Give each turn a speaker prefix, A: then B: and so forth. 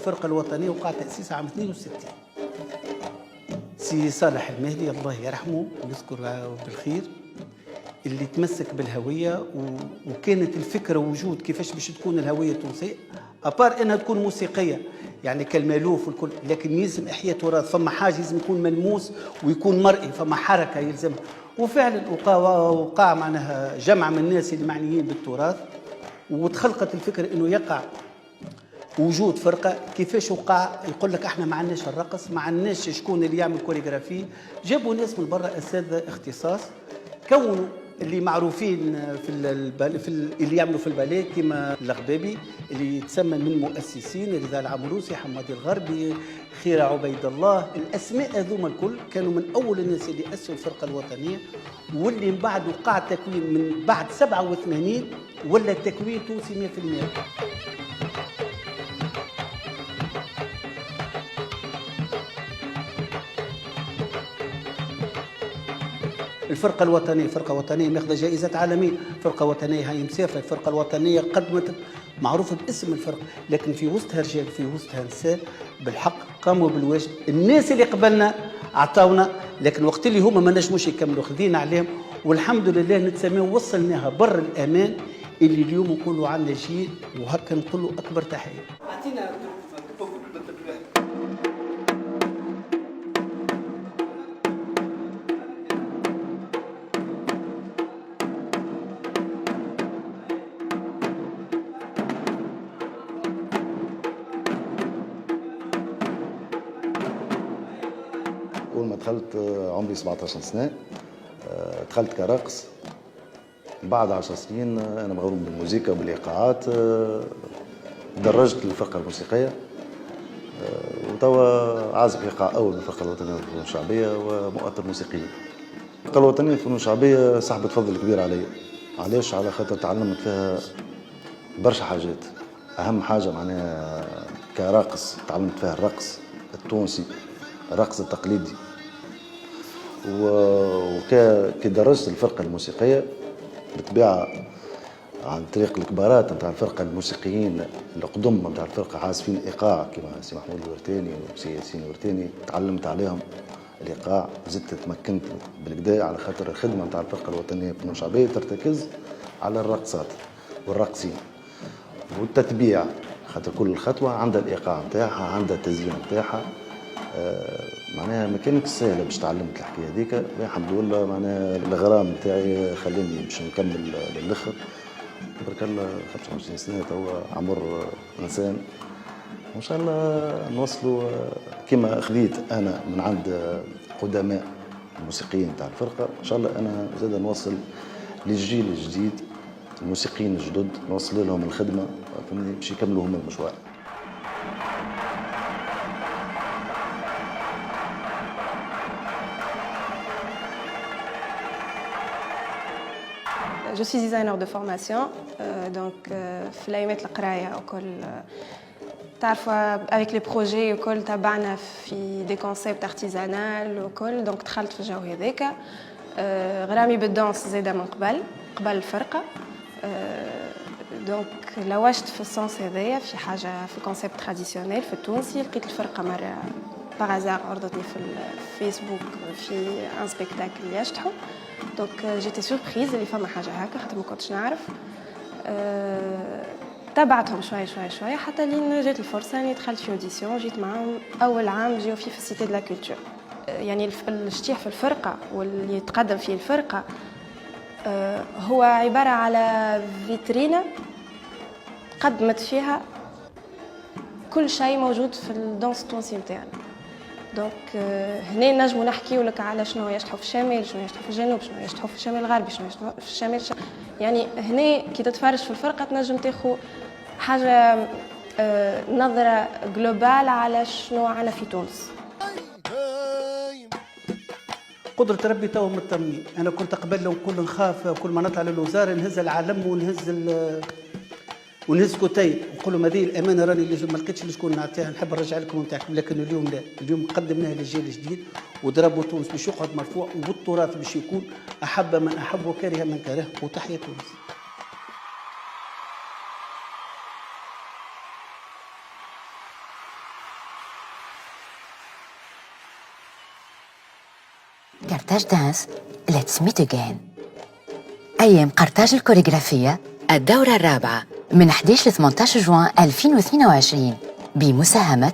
A: الفرقة الوطنية وقع تأسيسها عام 62. سي صالح المهدي الله يرحمه ونذكره بالخير، اللي تمسك بالهوية وكانت الفكرة وجود كيفاش باش تكون الهوية التونسية أبار أنها تكون موسيقية يعني كالمالوف والكل، لكن يلزم إحياء تراث، فما حاجة لازم يكون ملموس ويكون مرئي، فما حركة يلزمها. وفعلا وقع معناها جمع من الناس اللي معنيين بالتراث، وتخلقت الفكرة أنه يقع وجود فرقه. كيفاش وقع؟ يقول لك احنا ما عندناش الرقص، ما عندناش شكون اللي يعمل كوريغرافي، جابوا ناس من برا اساتذه اختصاص، كونوا اللي معروفين في اللي يعملوا في الباليه كما الغبابي اللي يتسمى من مؤسسين، رضا العمروسي، حماد الغربي، خيرة عبيد الله. الاسماء هذوما الكل كانوا من اول الناس اللي اسسوا الفرقه الوطنيه، واللي من بعد وقع التكوين من بعد 87 ولا التكوين تونسي 100%. الفرقة الوطنية فرقة وطنية ماخذة جائزة عالمية، فرقة وطنية هاي مسافرة، الفرقة الوطنية قدمت معروفة باسم الفرقة، لكن في وسطها رجال في وسطها نساء بالحق قاموا بالواجب. الناس اللي قبلنا عطاونا، لكن وقت اللي هما ما نجموش يكملوا خذينا عليهم، والحمد لله نتسامحوا وصلناها بر الأمان اللي اليوم نقولوا عنا جيل، وهكا نقولوا أكبر تحية.
B: أول ما دخلت عمري 17 سنة، دخلت كراقص. بعد 10 سنين أنا مغروم بالموسيقى وبالإيقاعات، درجت للفرقة الموسيقية، وتوا عازف إيقاع أول بالفرقة الوطنية للفنون الشعبية ومؤثر موسيقي. الفرقة الوطنية للفنون الشعبية صاحبة فضل كبير علي. علاش؟ على خاطر تعلمت فيها برشا حاجات. أهم حاجة معناها كراقص تعلمت فيها الرقص التونسي، الرقص التقليدي. وكي درست الفرقة الموسيقية بالطبيعة عن طريق الكبارات نتاع الفرقة الموسيقيين القدم نتاع الفرقة عازفين إيقاع كما سي محمود الورتاني وسي ياسين الورتاني، تعلمت عليهم الإيقاع. زدت تمكنت بالكدا على خاطر الخدمة نتاع الفرقة الوطنية للفنون الشعبية ترتكز على الرقصات والراقصين والتتبيع، خاطر كل خطوة عندها الإيقاع نتاعها، عندها التزيين نتاعها. معناها ما كانتش سهلة باش تعلمت الحكاية هذيك. الحمد لله معناها الغرام نتاعي خلاني باش نكمل للآخر. تبارك الله 25 سنة توا عمر إنسان، وإن شاء الله نوصلوا كما خذيت أنا من عند قدماء الموسيقيين تاع الفرقة. إن شاء الله أنا زاد نوصل للجيل الجديد الموسيقيين الجدد، نوصل لهم الخدمة فهمني باش يكملوا هم المشوار.
C: Je suis designer de formation, donc في الأيامات القراية وكل تعرفوا avec les projets وكل تبعنا في des concepts artisanal وكل، donc دخلت في الجو هذاك. غرامي بالدانس زاده من قبل الفرقة، دونك لوجت في السونس هذايا في حاجة في كونسيبت تراديسيونيل في التونسي. لقيت الفرقة مرة باغازار عرضتني في الفيسبوك في ان سبيكتاكل يشطحوا، دونك جيتي سوربريز اللي فما حاجه هكا خاطر ما كنتش نعرف. تابعتهم شويه حتى لين جات الفرصه اني دخلت في اوديسيون. جيت معاهم اول عام جيو في السيتي دو لا كولتور. يعني الشتيح في الفرقه واللي يتقدم فيه الفرقه هو عباره على فيترينا قدمت فيها كل شيء موجود في الدانس التونسي نتاعنا. دونك هنا نجمو نحكيو لك على شنو يشطحوا في الشمال، شنو يشطحوا في الجنوب، شنو يشطحوا في الشمال الغربي، شنو يشطحوا في الشمال يعني هنا كي تتفرج في الفرقه تنجم تاخو حاجه نظره جلوبال على شنو عنا في تونس.
A: قدرة ربي توا مطمنين. أنا كنت قبل نقول نخاف كل ما نطلع للوزارة نهز العلم ونهز كتيب نقول لهم هذه الأمانة راني اللي ما لقيتش لشكون نعطيها، نحب نرجع لكم نتاعكم. لكن اليوم لا، اليوم قدمناها للجيل الجديد وضربوا تونس باش يقعد مرفوع، وبالتراث باش يكون أحب من أحب وكره من كره. وتحية تونس.
D: كارتاج دانس Let's meet again. أيام قرطاج الكوريغرافية الدورة الرابعة من 11 ل 18 جوان 2022 بمساهمة